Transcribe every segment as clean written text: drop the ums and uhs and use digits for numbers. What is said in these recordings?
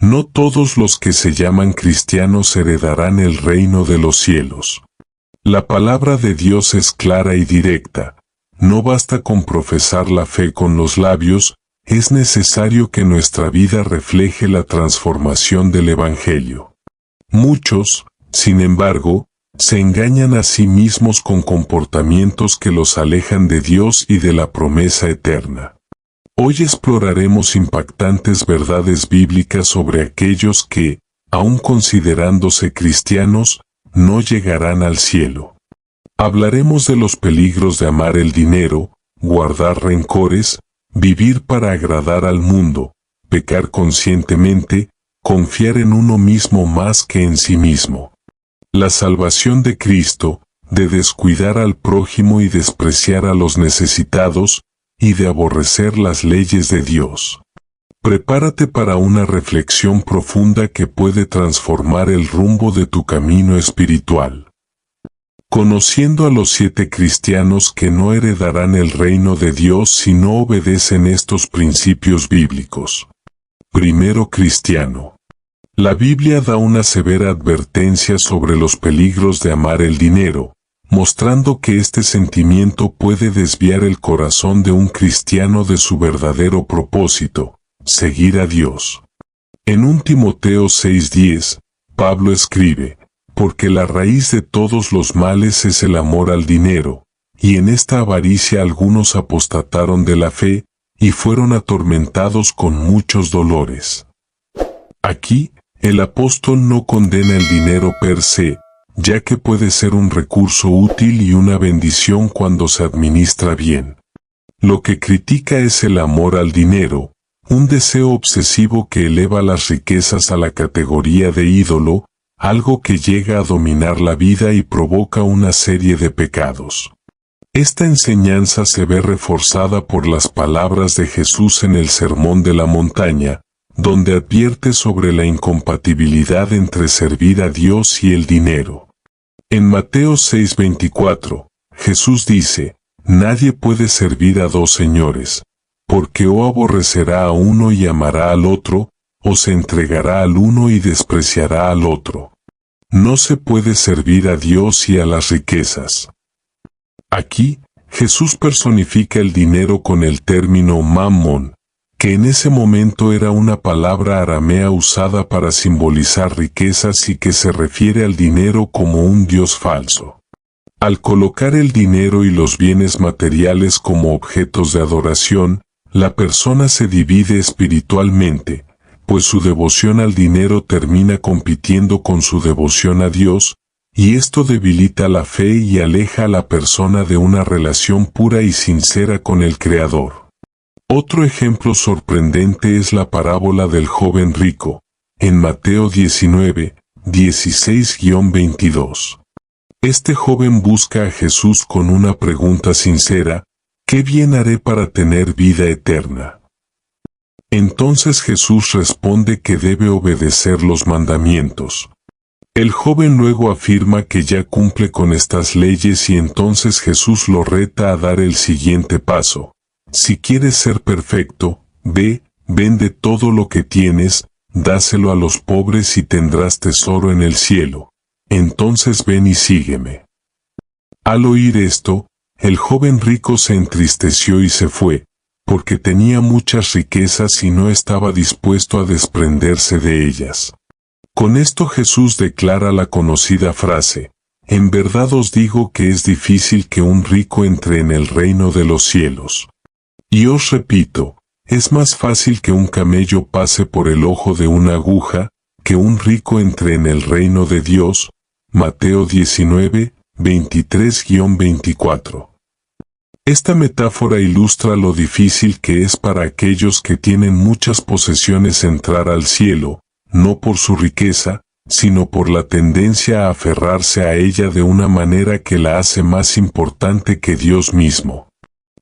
No todos los que se llaman cristianos heredarán el reino de los cielos. La palabra de Dios es clara y directa. No basta con profesar la fe con los labios, es necesario que nuestra vida refleje la transformación del Evangelio. Muchos, sin embargo, se engañan a sí mismos con comportamientos que los alejan de Dios y de la promesa eterna. Hoy exploraremos impactantes verdades bíblicas sobre aquellos que, aun considerándose cristianos, no llegarán al cielo. Hablaremos de los peligros de amar el dinero, guardar rencores, vivir para agradar al mundo, pecar conscientemente, confiar en uno mismo más que en sí mismo. La salvación de Cristo, de descuidar al prójimo y despreciar a los necesitados, y de aborrecer las leyes de Dios. Prepárate para una reflexión profunda que puede transformar el rumbo de tu camino espiritual. Conociendo a los 7 cristianos que no heredarán el reino de Dios si no obedecen estos principios bíblicos. Primero cristiano. La Biblia da una severa advertencia sobre los peligros de amar el dinero, mostrando que este sentimiento puede desviar el corazón de un cristiano de su verdadero propósito, seguir a Dios. En 1 Timoteo 6:10, Pablo escribe, porque la raíz de todos los males es el amor al dinero, y en esta avaricia algunos apostataron de la fe, y fueron atormentados con muchos dolores. Aquí, el apóstol no condena el dinero per se, ya que puede ser un recurso útil y una bendición cuando se administra bien. Lo que critica es el amor al dinero, un deseo obsesivo que eleva las riquezas a la categoría de ídolo, algo que llega a dominar la vida y provoca una serie de pecados. Esta enseñanza se ve reforzada por las palabras de Jesús en el Sermón de la Montaña, donde advierte sobre la incompatibilidad entre servir a Dios y el dinero. En Mateo 6:24, Jesús dice, nadie puede servir a 2 señores, porque o aborrecerá a uno y amará al otro, o se entregará al uno y despreciará al otro. No se puede servir a Dios y a las riquezas. Aquí, Jesús personifica el dinero con el término mammon, que en ese momento era una palabra aramea usada para simbolizar riquezas y que se refiere al dinero como un dios falso. Al colocar el dinero y los bienes materiales como objetos de adoración, la persona se divide espiritualmente, pues su devoción al dinero termina compitiendo con su devoción a Dios, y esto debilita la fe y aleja a la persona de una relación pura y sincera con el Creador. Otro ejemplo sorprendente es la parábola del joven rico, en Mateo 19, 16-22. Este joven busca a Jesús con una pregunta sincera, ¿qué bien haré para tener vida eterna? Entonces Jesús responde que debe obedecer los mandamientos. El joven luego afirma que ya cumple con estas leyes y entonces Jesús lo reta a dar el siguiente paso. Si quieres ser perfecto, ve, vende todo lo que tienes, dáselo a los pobres y tendrás tesoro en el cielo. Entonces ven y sígueme. Al oír esto, el joven rico se entristeció y se fue, porque tenía muchas riquezas y no estaba dispuesto a desprenderse de ellas. Con esto Jesús declara la conocida frase, en verdad os digo que es difícil que un rico entre en el reino de los cielos. Y os repito, es más fácil que un camello pase por el ojo de una aguja, que un rico entre en el reino de Dios. Mateo 19, 23-24. Esta metáfora ilustra lo difícil que es para aquellos que tienen muchas posesiones entrar al cielo, no por su riqueza, sino por la tendencia a aferrarse a ella de una manera que la hace más importante que Dios mismo.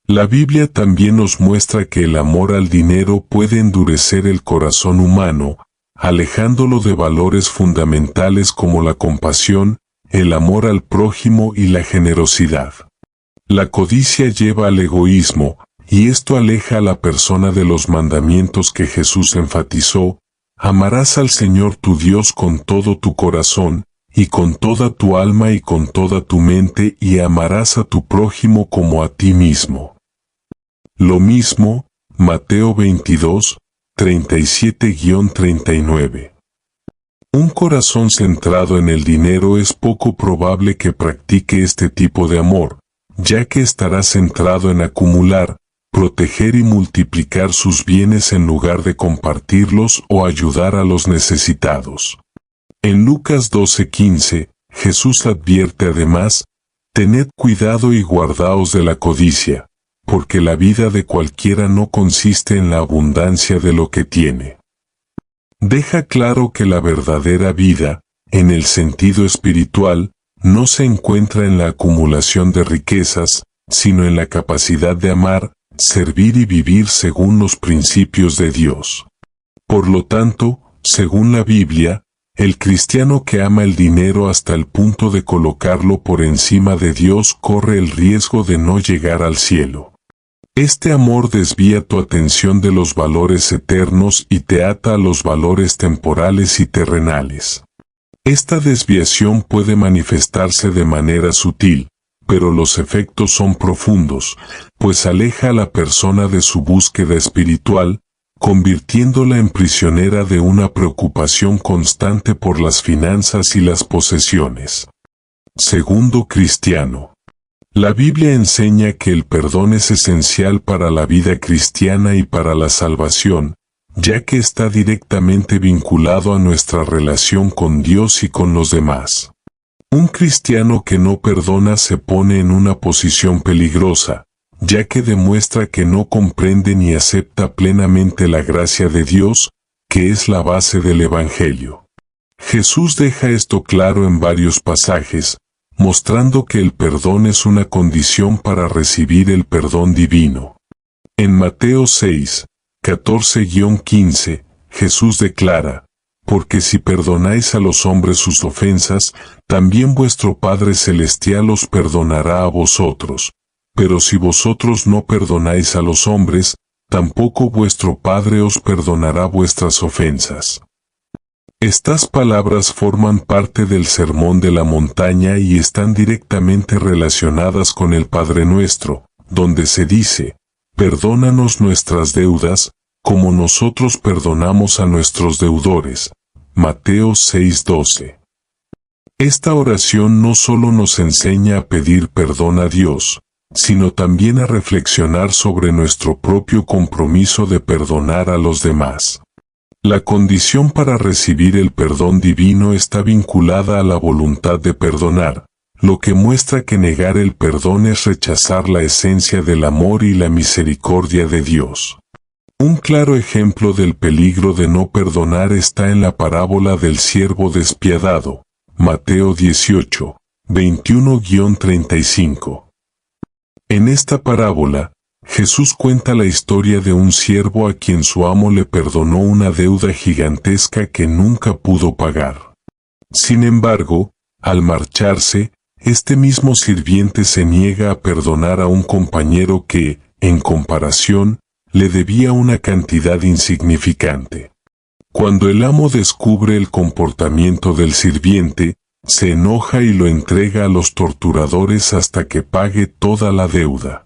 La Biblia también nos muestra que el amor al dinero puede endurecer el corazón humano, alejándolo de valores fundamentales como la compasión, el amor al prójimo y la generosidad. La codicia lleva al egoísmo, y esto aleja a la persona de los mandamientos que Jesús enfatizó, Amarás al Señor tu Dios con todo tu corazón, y con toda tu alma y con toda tu mente, y amarás a tu prójimo como a ti mismo. Lo mismo, Mateo 22, 37-39. Un corazón centrado en el dinero es poco probable que practique este tipo de amor, ya que estará centrado en acumular, proteger y multiplicar sus bienes en lugar de compartirlos o ayudar a los necesitados. En Lucas 12:15, Jesús advierte además: «Tened cuidado y guardaos de la codicia, porque la vida de cualquiera no consiste en la abundancia de lo que tiene». Deja claro que la verdadera vida, en el sentido espiritual, no se encuentra en la acumulación de riquezas, sino en la capacidad de amar, servir y vivir según los principios de Dios. Por lo tanto, según la Biblia, el cristiano que ama el dinero hasta el punto de colocarlo por encima de Dios corre el riesgo de no llegar al cielo. Este amor desvía tu atención de los valores eternos y te ata a los valores temporales y terrenales. Esta desviación puede manifestarse de manera sutil, pero los efectos son profundos, pues aleja a la persona de su búsqueda espiritual, convirtiéndola en prisionera de una preocupación constante por las finanzas y las posesiones. Segundo cristiano. La Biblia enseña que el perdón es esencial para la vida cristiana y para la salvación, ya que está directamente vinculado a nuestra relación con Dios y con los demás. Un cristiano que no perdona se pone en una posición peligrosa, ya que demuestra que no comprende ni acepta plenamente la gracia de Dios, que es la base del Evangelio. Jesús deja esto claro en varios pasajes, mostrando que el perdón es una condición para recibir el perdón divino. En Mateo 6, 14-15, Jesús declara: «Porque si perdonáis a los hombres sus ofensas, también vuestro Padre Celestial os perdonará a vosotros. Pero si vosotros no perdonáis a los hombres, tampoco vuestro Padre os perdonará vuestras ofensas». Estas palabras forman parte del Sermón de la Montaña y están directamente relacionadas con el Padre Nuestro, donde se dice: «Perdónanos nuestras deudas, como nosotros perdonamos a nuestros deudores». Mateo 6:12. Esta oración no solo nos enseña a pedir perdón a Dios, sino también a reflexionar sobre nuestro propio compromiso de perdonar a los demás. La condición para recibir el perdón divino está vinculada a la voluntad de perdonar, lo que muestra que negar el perdón es rechazar la esencia del amor y la misericordia de Dios. Un claro ejemplo del peligro de no perdonar está en la parábola del siervo despiadado, Mateo 18, 21-35. En esta parábola, Jesús cuenta la historia de un siervo a quien su amo le perdonó una deuda gigantesca que nunca pudo pagar. Sin embargo, al marcharse, este mismo sirviente se niega a perdonar a un compañero que, en comparación, le debía una cantidad insignificante. Cuando el amo descubre el comportamiento del sirviente, se enoja y lo entrega a los torturadores hasta que pague toda la deuda.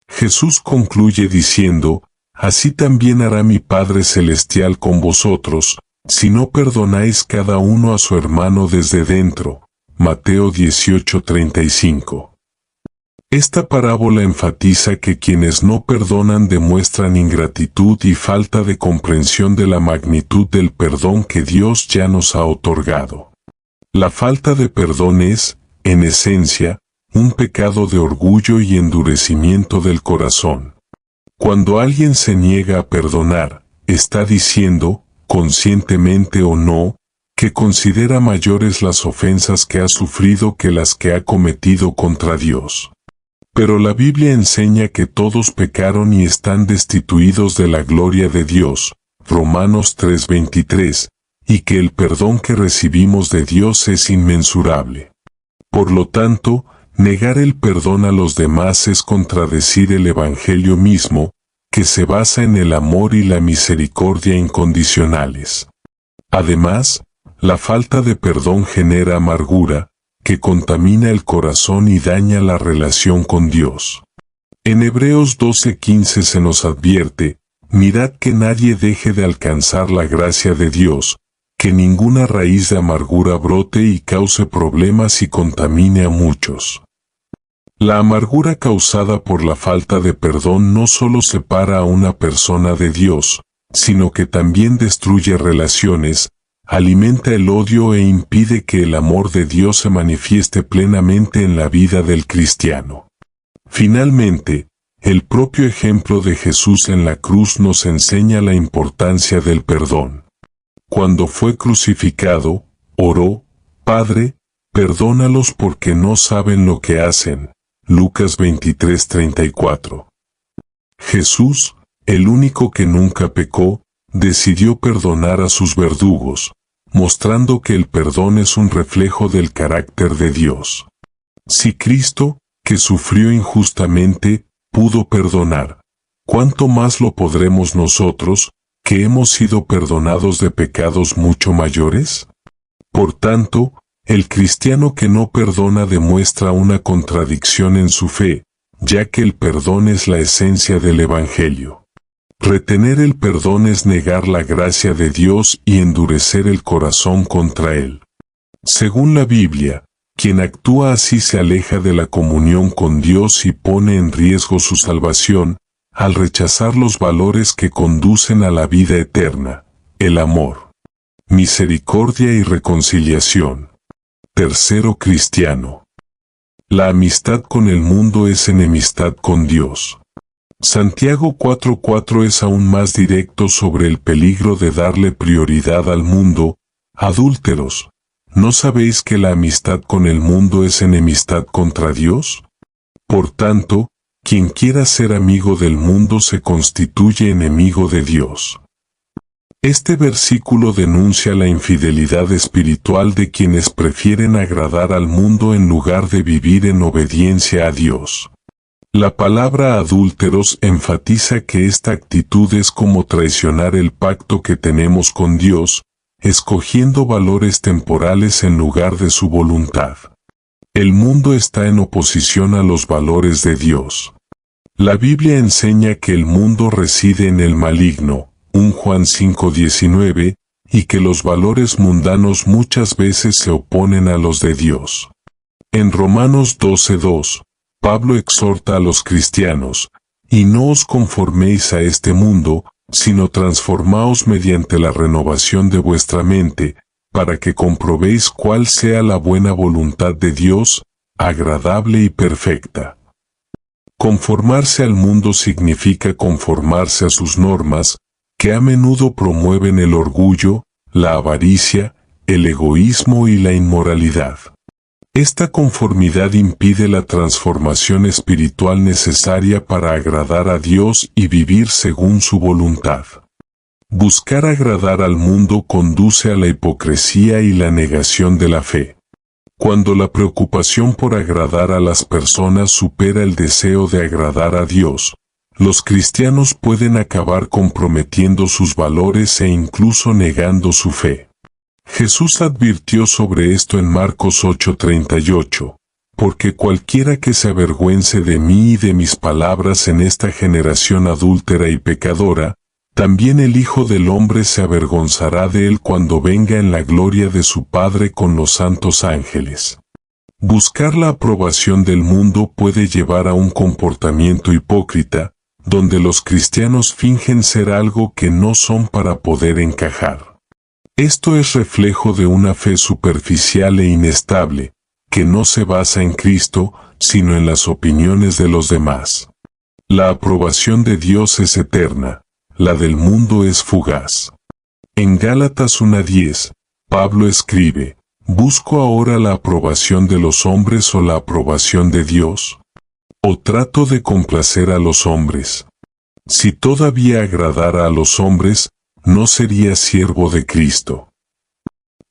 Jesús concluye diciendo: «Así también hará mi Padre Celestial con vosotros, si no perdonáis cada uno a su hermano desde dentro». Mateo 18:35. Esta parábola enfatiza que quienes no perdonan demuestran ingratitud y falta de comprensión de la magnitud del perdón que Dios ya nos ha otorgado. La falta de perdón es, en esencia, un pecado de orgullo y endurecimiento del corazón. Cuando alguien se niega a perdonar, está diciendo, conscientemente o no, que considera mayores las ofensas que ha sufrido que las que ha cometido contra Dios. Pero la Biblia enseña que todos pecaron y están destituidos de la gloria de Dios, Romanos 3:23, y que el perdón que recibimos de Dios es inmensurable. Por lo tanto, negar el perdón a los demás es contradecir el Evangelio mismo, que se basa en el amor y la misericordia incondicionales. Además, la falta de perdón genera amargura, que contamina el corazón y daña la relación con Dios. En Hebreos 12:15 se nos advierte: mirad que nadie deje de alcanzar la gracia de Dios, que ninguna raíz de amargura brote y cause problemas y contamine a muchos. La amargura causada por la falta de perdón no solo separa a una persona de Dios, sino que también destruye relaciones, alimenta el odio e impide que el amor de Dios se manifieste plenamente en la vida del cristiano. Finalmente, el propio ejemplo de Jesús en la cruz nos enseña la importancia del perdón. Cuando fue crucificado, oró: Padre, perdónalos porque no saben lo que hacen. Lucas 23:34. Jesús, el único que nunca pecó, decidió perdonar a sus verdugos, mostrando que el perdón es un reflejo del carácter de Dios. Si Cristo, que sufrió injustamente, pudo perdonar, ¿cuánto más lo podremos nosotros, que hemos sido perdonados de pecados mucho mayores? Por tanto, el cristiano que no perdona demuestra una contradicción en su fe, ya que el perdón es la esencia del Evangelio. Retener el perdón es negar la gracia de Dios y endurecer el corazón contra Él. Según la Biblia, quien actúa así se aleja de la comunión con Dios y pone en riesgo su salvación, al rechazar los valores que conducen a la vida eterna: el amor, misericordia y reconciliación. Tercero cristiano. La amistad con el mundo es enemistad con Dios. Santiago 4:4 es aún más directo sobre el peligro de darle prioridad al mundo: adúlteros, ¿no sabéis que la amistad con el mundo es enemistad contra Dios? Por tanto, quien quiera ser amigo del mundo se constituye enemigo de Dios. Este versículo denuncia la infidelidad espiritual de quienes prefieren agradar al mundo en lugar de vivir en obediencia a Dios. La palabra adúlteros enfatiza que esta actitud es como traicionar el pacto que tenemos con Dios, escogiendo valores temporales en lugar de su voluntad. El mundo está en oposición a los valores de Dios. La Biblia enseña que el mundo reside en el maligno, 1 Juan 5:19, y que los valores mundanos muchas veces se oponen a los de Dios. En Romanos 12:2, Pablo exhorta a los cristianos: y no os conforméis a este mundo, sino transformaos mediante la renovación de vuestra mente, para que comprobéis cuál sea la buena voluntad de Dios, agradable y perfecta. Conformarse al mundo significa conformarse a sus normas, que a menudo promueven el orgullo, la avaricia, el egoísmo y la inmoralidad. Esta conformidad impide la transformación espiritual necesaria para agradar a Dios y vivir según su voluntad. Buscar agradar al mundo conduce a la hipocresía y la negación de la fe. Cuando la preocupación por agradar a las personas supera el deseo de agradar a Dios, los cristianos pueden acabar comprometiendo sus valores e incluso negando su fe. Jesús advirtió sobre esto en Marcos 8:38, porque cualquiera que se avergüence de mí y de mis palabras en esta generación adúltera y pecadora, también el Hijo del Hombre se avergonzará de él cuando venga en la gloria de su Padre con los santos ángeles. Buscar la aprobación del mundo puede llevar a un comportamiento hipócrita, donde los cristianos fingen ser algo que no son para poder encajar. Esto es reflejo de una fe superficial e inestable, que no se basa en Cristo, sino en las opiniones de los demás. La aprobación de Dios es eterna, la del mundo es fugaz. En Gálatas 1:10, Pablo escribe: ¿busco ahora la aprobación de los hombres o la aprobación de Dios? ¿O trato de complacer a los hombres? Si todavía agradara a los hombres, no sería siervo de Cristo.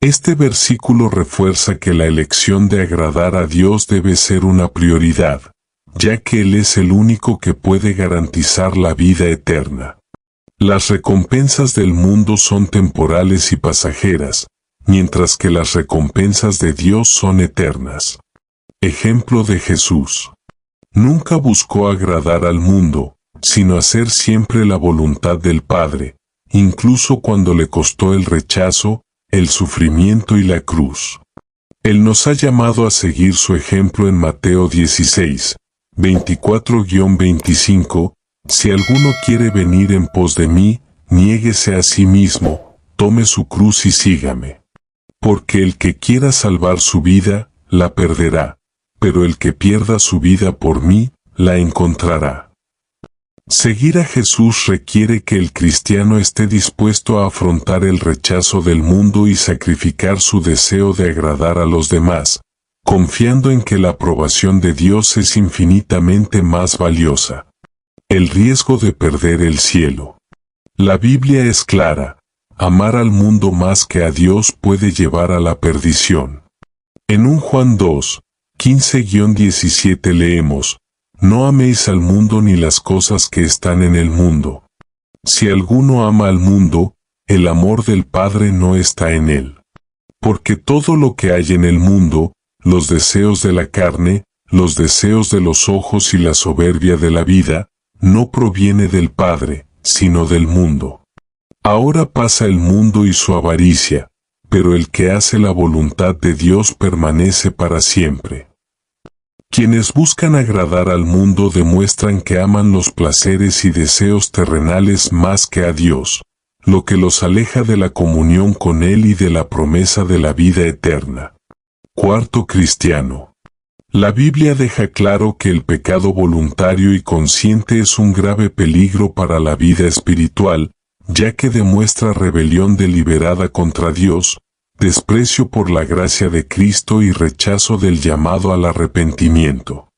Este versículo refuerza que la elección de agradar a Dios debe ser una prioridad, ya que Él es el único que puede garantizar la vida eterna. Las recompensas del mundo son temporales y pasajeras, mientras que las recompensas de Dios son eternas. Ejemplo de Jesús. Nunca buscó agradar al mundo, sino hacer siempre la voluntad del Padre, incluso cuando le costó el rechazo, el sufrimiento y la cruz. Él nos ha llamado a seguir su ejemplo en Mateo 16, 24-25, si alguno quiere venir en pos de mí, niéguese a sí mismo, tome su cruz y sígame. Porque el que quiera salvar su vida, la perderá, pero el que pierda su vida por mí, la encontrará. Seguir a Jesús requiere que el cristiano esté dispuesto a afrontar el rechazo del mundo y sacrificar su deseo de agradar a los demás, confiando en que la aprobación de Dios es infinitamente más valiosa. El riesgo de perder el cielo. La Biblia es clara: amar al mundo más que a Dios puede llevar a la perdición. En 1 Juan 2, 15-17 leemos: no améis al mundo ni las cosas que están en el mundo. Si alguno ama al mundo, el amor del Padre no está en él. Porque todo lo que hay en el mundo, los deseos de la carne, los deseos de los ojos y la soberbia de la vida, no proviene del Padre, sino del mundo. Ahora pasa el mundo y su avaricia, pero el que hace la voluntad de Dios permanece para siempre. Quienes buscan agradar al mundo demuestran que aman los placeres y deseos terrenales más que a Dios, lo que los aleja de la comunión con Él y de la promesa de la vida eterna. Cuarto cristiano. La Biblia deja claro que el pecado voluntario y consciente es un grave peligro para la vida espiritual, ya que demuestra rebelión deliberada contra Dios, desprecio por la gracia de Cristo y rechazo del llamado al arrepentimiento.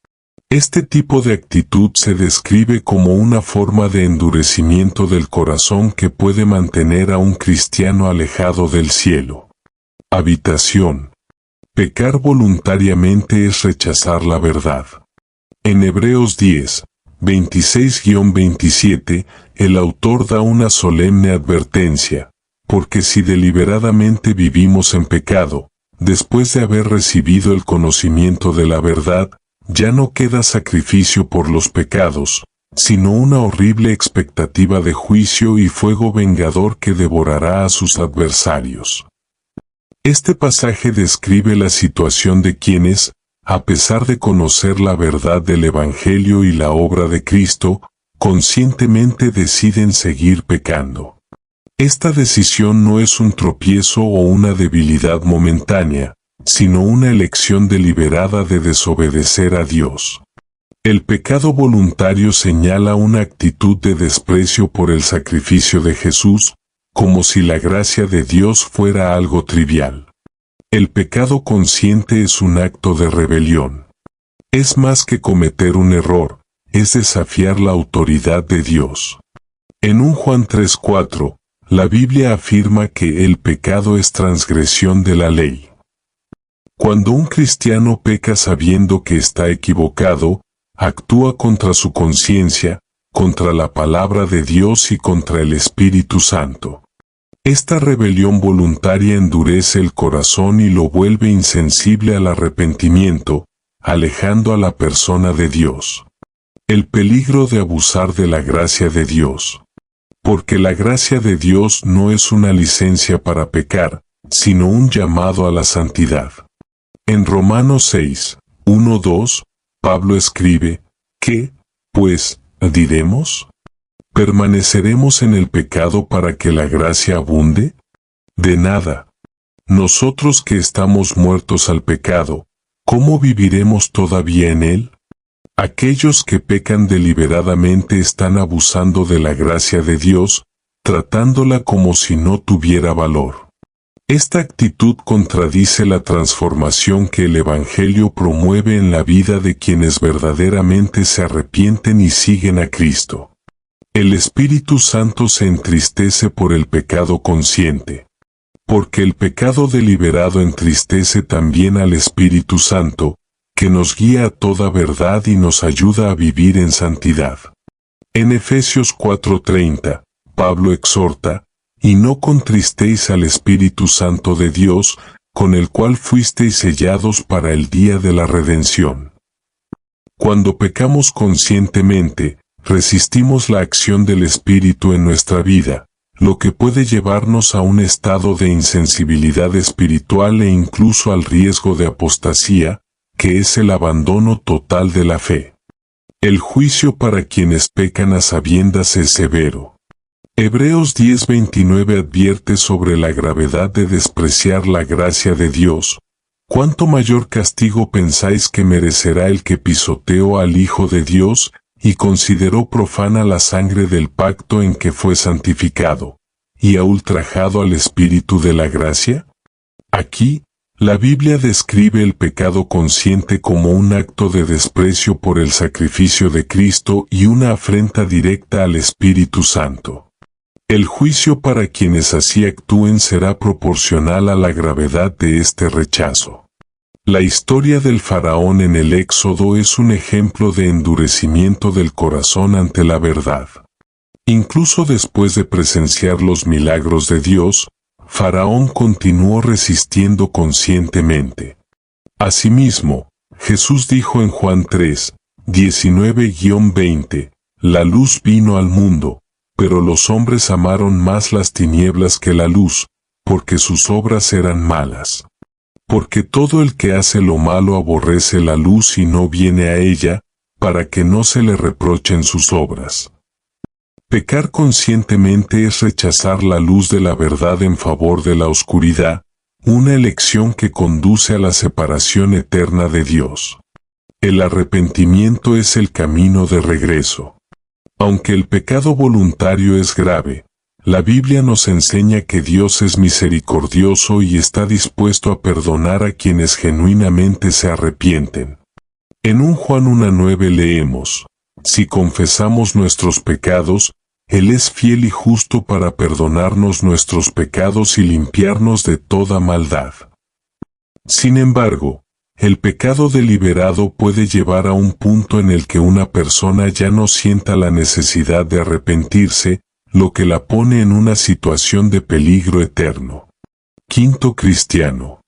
Este tipo de actitud se describe como una forma de endurecimiento del corazón que puede mantener a un cristiano alejado del cielo. Habitación. Pecar voluntariamente es rechazar la verdad. En Hebreos 10, 26-27, el autor da una solemne advertencia: porque si deliberadamente vivimos en pecado, después de haber recibido el conocimiento de la verdad, ya no queda sacrificio por los pecados, sino una horrible expectativa de juicio y fuego vengador que devorará a sus adversarios. Este pasaje describe la situación de quienes, a pesar de conocer la verdad del Evangelio y la obra de Cristo, conscientemente deciden seguir pecando. Esta decisión no es un tropiezo o una debilidad momentánea, sino una elección deliberada de desobedecer a Dios. El pecado voluntario señala una actitud de desprecio por el sacrificio de Jesús, como si la gracia de Dios fuera algo trivial. El pecado consciente es un acto de rebelión. Es más que cometer un error, es desafiar la autoridad de Dios. En 1 Juan 3:4, la Biblia afirma que el pecado es transgresión de la ley. Cuando un cristiano peca sabiendo que está equivocado, actúa contra su conciencia, contra la palabra de Dios y contra el Espíritu Santo. Esta rebelión voluntaria endurece el corazón y lo vuelve insensible al arrepentimiento, alejando a la persona de Dios. El peligro de abusar de la gracia de Dios. Porque la gracia de Dios no es una licencia para pecar, sino un llamado a la santidad. En Romanos 6, 1-2, Pablo escribe: ¿qué, pues, diremos? ¿Permaneceremos en el pecado para que la gracia abunde? De nada. Nosotros que estamos muertos al pecado, ¿cómo viviremos todavía en él? Aquellos que pecan deliberadamente están abusando de la gracia de Dios, tratándola como si no tuviera valor. Esta actitud contradice la transformación que el Evangelio promueve en la vida de quienes verdaderamente se arrepienten y siguen a Cristo. El Espíritu Santo se entristece por el pecado consciente. Porque el pecado deliberado entristece también al Espíritu Santo, que nos guía a toda verdad y nos ayuda a vivir en santidad. En Efesios 4:30, Pablo exhorta, y no contristéis al Espíritu Santo de Dios, con el cual fuisteis sellados para el día de la redención. Cuando pecamos conscientemente, resistimos la acción del Espíritu en nuestra vida, lo que puede llevarnos a un estado de insensibilidad espiritual e incluso al riesgo de apostasía, que es el abandono total de la fe. El juicio para quienes pecan a sabiendas es severo. Hebreos 10:29 advierte sobre la gravedad de despreciar la gracia de Dios. ¿Cuánto mayor castigo pensáis que merecerá el que pisoteó al Hijo de Dios y consideró profana la sangre del pacto en que fue santificado, y ha ultrajado al Espíritu de la gracia? Aquí, la Biblia describe el pecado consciente como un acto de desprecio por el sacrificio de Cristo y una afrenta directa al Espíritu Santo. El juicio para quienes así actúen será proporcional a la gravedad de este rechazo. La historia del faraón en el Éxodo es un ejemplo de endurecimiento del corazón ante la verdad. Incluso después de presenciar los milagros de Dios, Faraón continuó resistiendo conscientemente. Asimismo, Jesús dijo en Juan 3, 19-20, la luz vino al mundo, pero los hombres amaron más las tinieblas que la luz, porque sus obras eran malas. Porque todo el que hace lo malo aborrece la luz y no viene a ella, para que no se le reprochen sus obras. Pecar conscientemente es rechazar la luz de la verdad en favor de la oscuridad, una elección que conduce a la separación eterna de Dios. El arrepentimiento es el camino de regreso. Aunque el pecado voluntario es grave, la Biblia nos enseña que Dios es misericordioso y está dispuesto a perdonar a quienes genuinamente se arrepienten. En 1 Juan 1:9 leemos, si confesamos nuestros pecados, Él es fiel y justo para perdonarnos nuestros pecados y limpiarnos de toda maldad. Sin embargo, el pecado deliberado puede llevar a un punto en el que una persona ya no sienta la necesidad de arrepentirse, lo que la pone en una situación de peligro eterno. Quinto cristiano.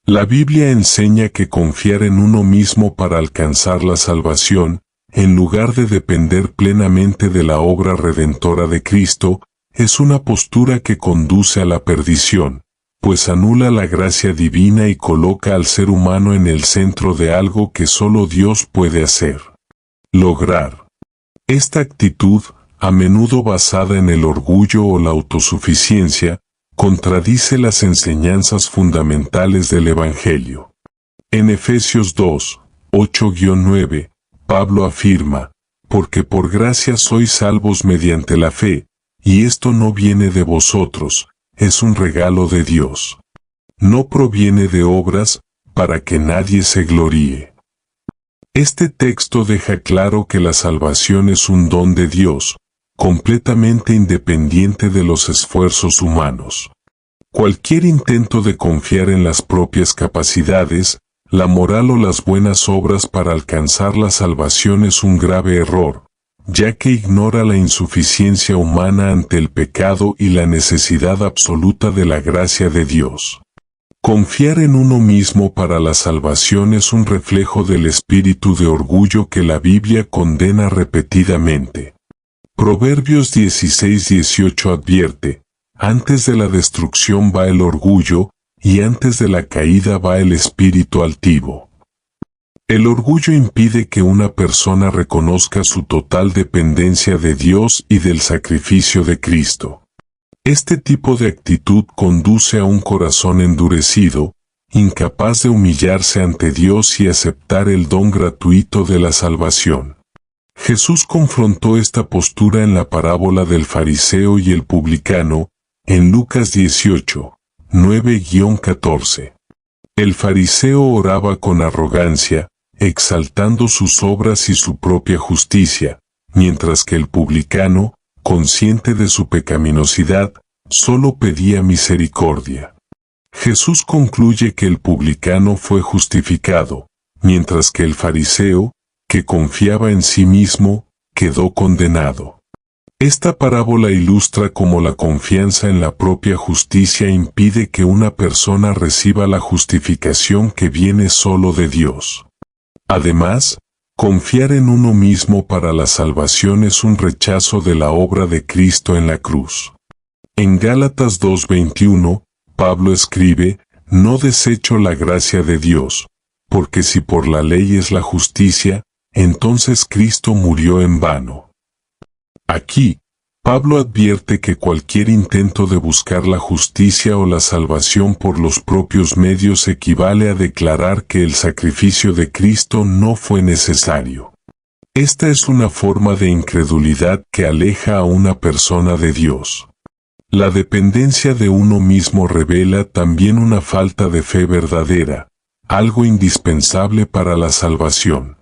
La Biblia enseña que confiar en uno mismo para alcanzar la salvación, en lugar de depender plenamente de la obra redentora de Cristo, es una postura que conduce a la perdición, pues anula la gracia divina y coloca al ser humano en el centro de algo que solo Dios puede hacer. Lograr. Esta actitud, a menudo basada en el orgullo o la autosuficiencia, contradice las enseñanzas fundamentales del Evangelio. En Efesios 2, 8-9, Pablo afirma, porque por gracia sois salvos mediante la fe, y esto no viene de vosotros, es un regalo de Dios. No proviene de obras, para que nadie se gloríe. Este texto deja claro que la salvación es un don de Dios, completamente independiente de los esfuerzos humanos. Cualquier intento de confiar en las propias capacidades, la moral o las buenas obras para alcanzar la salvación es un grave error, ya que ignora la insuficiencia humana ante el pecado y la necesidad absoluta de la gracia de Dios. Confiar en uno mismo para la salvación es un reflejo del espíritu de orgullo que la Biblia condena repetidamente. Proverbios 16-18 advierte, antes de la destrucción va el orgullo, y antes de la caída va el espíritu altivo. El orgullo impide que una persona reconozca su total dependencia de Dios y del sacrificio de Cristo. Este tipo de actitud conduce a un corazón endurecido, incapaz de humillarse ante Dios y aceptar el don gratuito de la salvación. Jesús confrontó esta postura en la parábola del fariseo y el publicano, en Lucas 18, 9-14. El fariseo oraba con arrogancia, exaltando sus obras y su propia justicia, mientras que el publicano, consciente de su pecaminosidad, solo pedía misericordia. Jesús concluye que el publicano fue justificado, mientras que el fariseo, que confiaba en sí mismo, quedó condenado. Esta parábola ilustra cómo la confianza en la propia justicia impide que una persona reciba la justificación que viene solo de Dios. Además, confiar en uno mismo para la salvación es un rechazo de la obra de Cristo en la cruz. En Gálatas 2:21, Pablo escribe: «No desecho la gracia de Dios, porque si por la ley es la justicia, entonces Cristo murió en vano». Aquí, Pablo advierte que cualquier intento de buscar la justicia o la salvación por los propios medios equivale a declarar que el sacrificio de Cristo no fue necesario. Esta es una forma de incredulidad que aleja a una persona de Dios. La dependencia de uno mismo revela también una falta de fe verdadera, algo indispensable para la salvación.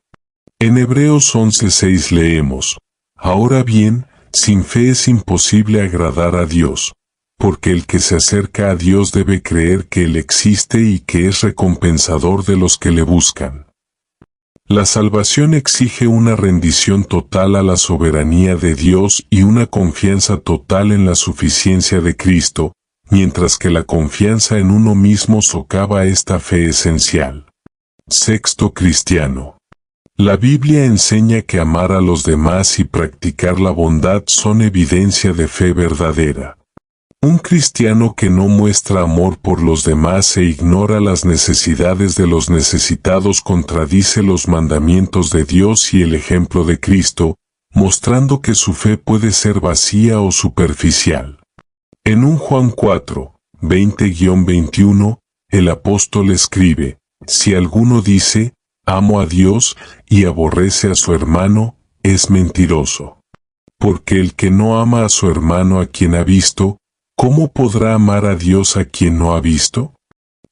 En Hebreos 11:6 leemos: «Ahora bien, sin fe es imposible agradar a Dios, porque el que se acerca a Dios debe creer que Él existe y que es recompensador de los que le buscan». La salvación exige una rendición total a la soberanía de Dios y una confianza total en la suficiencia de Cristo, mientras que la confianza en uno mismo socava esta fe esencial. Sexto cristiano. La Biblia enseña que amar a los demás y practicar la bondad son evidencia de fe verdadera. Un cristiano que no muestra amor por los demás e ignora las necesidades de los necesitados contradice los mandamientos de Dios y el ejemplo de Cristo, mostrando que su fe puede ser vacía o superficial. En 1 Juan 4, 20-21, el apóstol escribe: «Si alguno dice, amo a Dios, y aborrece a su hermano, es mentiroso. Porque el que no ama a su hermano a quien ha visto, ¿cómo podrá amar a Dios a quien no ha visto?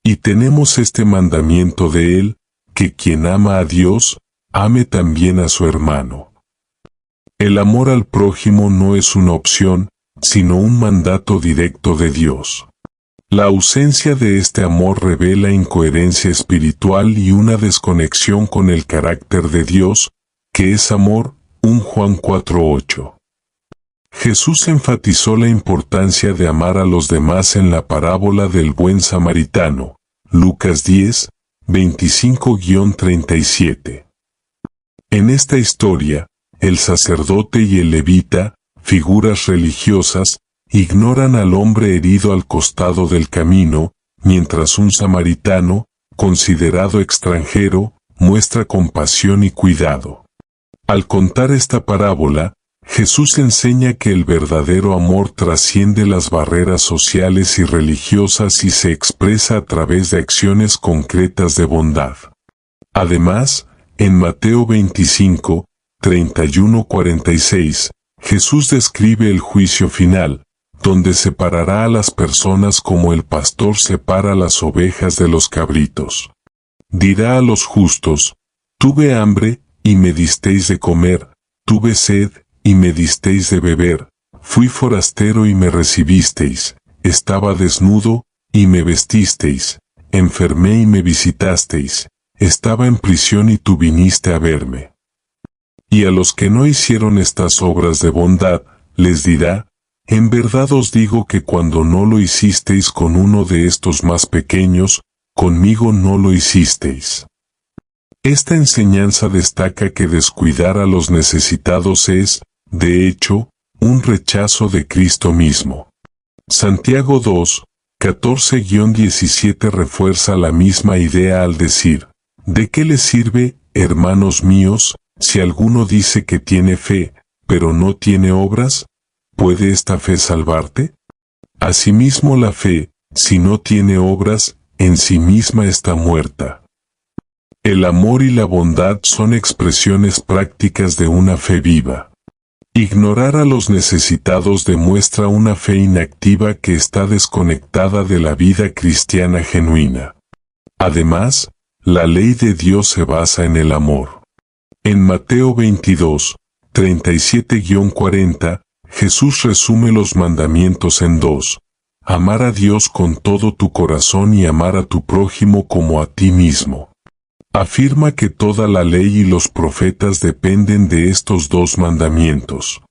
Y tenemos este mandamiento de él, que quien ama a Dios, ame también a su hermano». El amor al prójimo no es una opción, sino un mandato directo de Dios. La ausencia de este amor revela incoherencia espiritual y una desconexión con el carácter de Dios, que es amor. 1 Juan 4:8. Jesús enfatizó la importancia de amar a los demás en la parábola del buen samaritano, Lucas 10, 25-37. En esta historia, el sacerdote y el levita, figuras religiosas, ignoran al hombre herido al costado del camino, mientras un samaritano, considerado extranjero, muestra compasión y cuidado. Al contar esta parábola, Jesús enseña que el verdadero amor trasciende las barreras sociales y religiosas y se expresa a través de acciones concretas de bondad. Además, en Mateo 25, 31-46, Jesús describe el juicio final, donde separará a las personas como el pastor separa las ovejas de los cabritos. Dirá a los justos: «Tuve hambre, y me disteis de comer, tuve sed, y me disteis de beber, fui forastero y me recibisteis, estaba desnudo, y me vestisteis, enfermé y me visitasteis, estaba en prisión y tú viniste a verme». Y a los que no hicieron estas obras de bondad, les dirá: «En verdad os digo que cuando no lo hicisteis con uno de estos más pequeños, conmigo no lo hicisteis». Esta enseñanza destaca que descuidar a los necesitados es, de hecho, un rechazo de Cristo mismo. Santiago 2, 14-17 refuerza la misma idea al decir: «¿De qué les sirve, hermanos míos, si alguno dice que tiene fe, pero no tiene obras? ¿Puede esta fe salvarte? Asimismo la fe, si no tiene obras, en sí misma está muerta». El amor y la bondad son expresiones prácticas de una fe viva. Ignorar a los necesitados demuestra una fe inactiva que está desconectada de la vida cristiana genuina. Además, la ley de Dios se basa en el amor. En Mateo 22, 37-40, Jesús resume los mandamientos en dos: amar a Dios con todo tu corazón y amar a tu prójimo como a ti mismo. Afirma que toda la ley y los profetas dependen de estos dos mandamientos.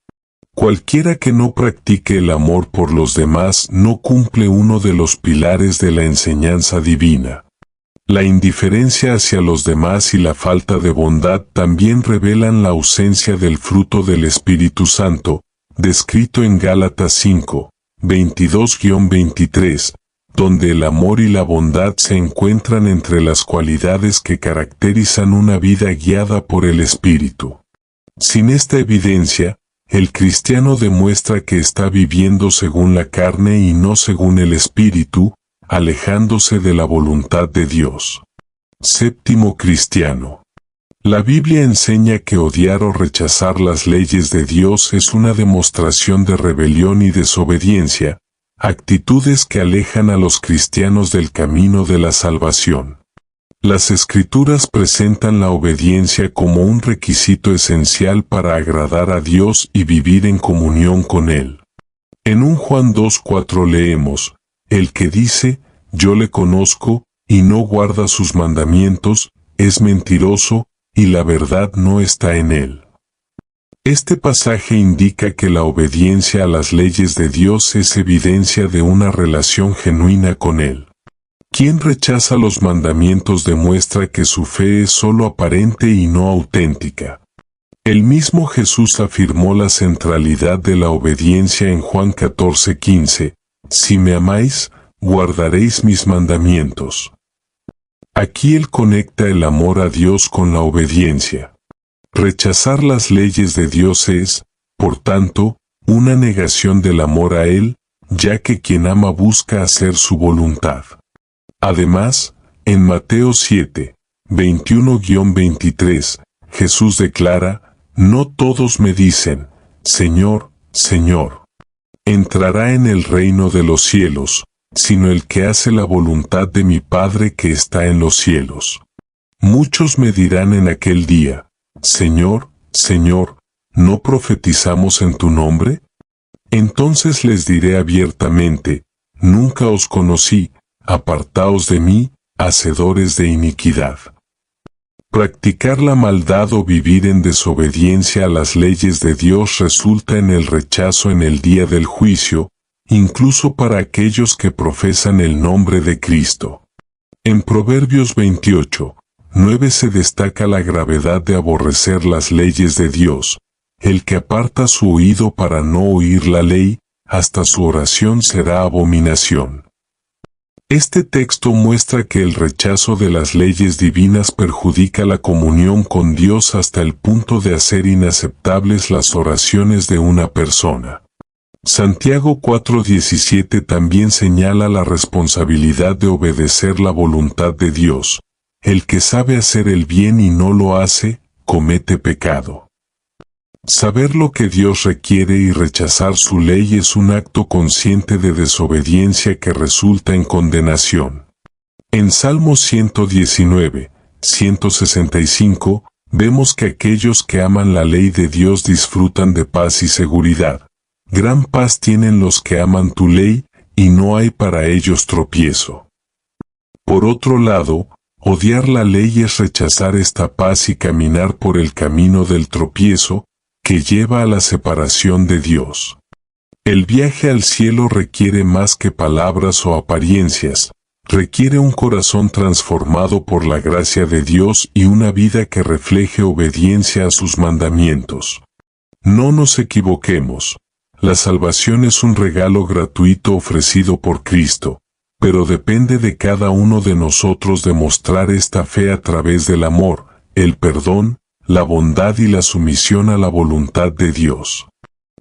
Cualquiera que no practique el amor por los demás no cumple uno de los pilares de la enseñanza divina. La indiferencia hacia los demás y la falta de bondad también revelan la ausencia del fruto del Espíritu Santo, descrito en Gálatas 5, 22-23, donde el amor y la bondad se encuentran entre las cualidades que caracterizan una vida guiada por el Espíritu. Sin esta evidencia, el cristiano demuestra que está viviendo según la carne y no según el Espíritu, alejándose de la voluntad de Dios. Séptimo cristiano. La Biblia enseña que odiar o rechazar las leyes de Dios es una demostración de rebelión y desobediencia, actitudes que alejan a los cristianos del camino de la salvación. Las Escrituras presentan la obediencia como un requisito esencial para agradar a Dios y vivir en comunión con Él. En 1 Juan 2:4 leemos, el que dice, yo le conozco, y no guarda sus mandamientos, es mentiroso, y la verdad no está en él. Este pasaje indica que la obediencia a las leyes de Dios es evidencia de una relación genuina con Él. Quien rechaza los mandamientos demuestra que su fe es solo aparente y no auténtica. El mismo Jesús afirmó la centralidad de la obediencia en Juan 14:15, si me amáis, guardaréis mis mandamientos. Aquí Él conecta el amor a Dios con la obediencia. Rechazar las leyes de Dios es, por tanto, una negación del amor a Él, ya que quien ama busca hacer su voluntad. Además, en Mateo 7, 21-23, Jesús declara, no todos me dicen, Señor, Señor, entrará en el reino de los cielos, sino el que hace la voluntad de mi Padre que está en los cielos. Muchos me dirán en aquel día, Señor, Señor, ¿no profetizamos en tu nombre? Entonces les diré abiertamente, nunca os conocí, apartaos de mí, hacedores de iniquidad. Practicar la maldad o vivir en desobediencia a las leyes de Dios resulta en el rechazo en el día del juicio, incluso para aquellos que profesan el nombre de Cristo. En Proverbios 28:9 se destaca la gravedad de aborrecer las leyes de Dios. El que aparta su oído para no oír la ley, hasta su oración será abominación. Este texto muestra que el rechazo de las leyes divinas perjudica la comunión con Dios hasta el punto de hacer inaceptables las oraciones de una persona. Santiago 4:17 también señala la responsabilidad de obedecer la voluntad de Dios. El que sabe hacer el bien y no lo hace, comete pecado. Saber lo que Dios requiere y rechazar su ley es un acto consciente de desobediencia que resulta en condenación. En Salmos 119, 165, vemos que aquellos que aman la ley de Dios disfrutan de paz y seguridad. Gran paz tienen los que aman tu ley, y no hay para ellos tropiezo. Por otro lado, odiar la ley es rechazar esta paz y caminar por el camino del tropiezo, que lleva a la separación de Dios. El viaje al cielo requiere más que palabras o apariencias, requiere un corazón transformado por la gracia de Dios y una vida que refleje obediencia a sus mandamientos. No nos equivoquemos. La salvación es un regalo gratuito ofrecido por Cristo, pero depende de cada uno de nosotros demostrar esta fe a través del amor, el perdón, la bondad y la sumisión a la voluntad de Dios.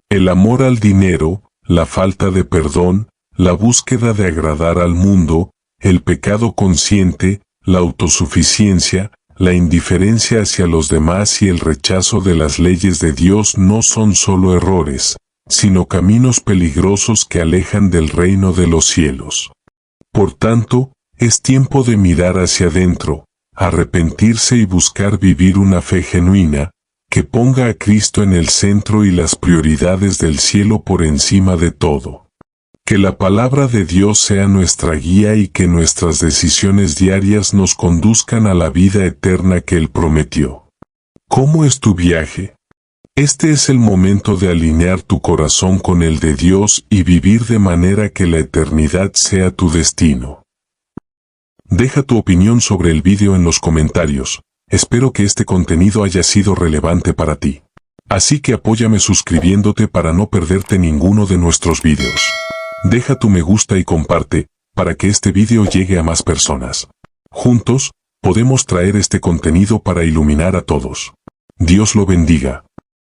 El amor al dinero, la falta de perdón, la búsqueda de agradar al mundo, el pecado consciente, la autosuficiencia, la indiferencia hacia los demás y el rechazo de las leyes de Dios no son solo errores, sino caminos peligrosos que alejan del reino de los cielos. Por tanto, es tiempo de mirar hacia adentro, arrepentirse y buscar vivir una fe genuina, que ponga a Cristo en el centro y las prioridades del cielo por encima de todo. Que la palabra de Dios sea nuestra guía y que nuestras decisiones diarias nos conduzcan a la vida eterna que Él prometió. ¿Cómo es tu viaje? Este es el momento de alinear tu corazón con el de Dios y vivir de manera que la eternidad sea tu destino. Deja tu opinión sobre el vídeo en los comentarios. Espero que este contenido haya sido relevante para ti. Así que apóyame suscribiéndote para no perderte ninguno de nuestros vídeos. Deja tu me gusta y comparte, para que este vídeo llegue a más personas. Juntos, podemos traer este contenido para iluminar a todos. Dios lo bendiga.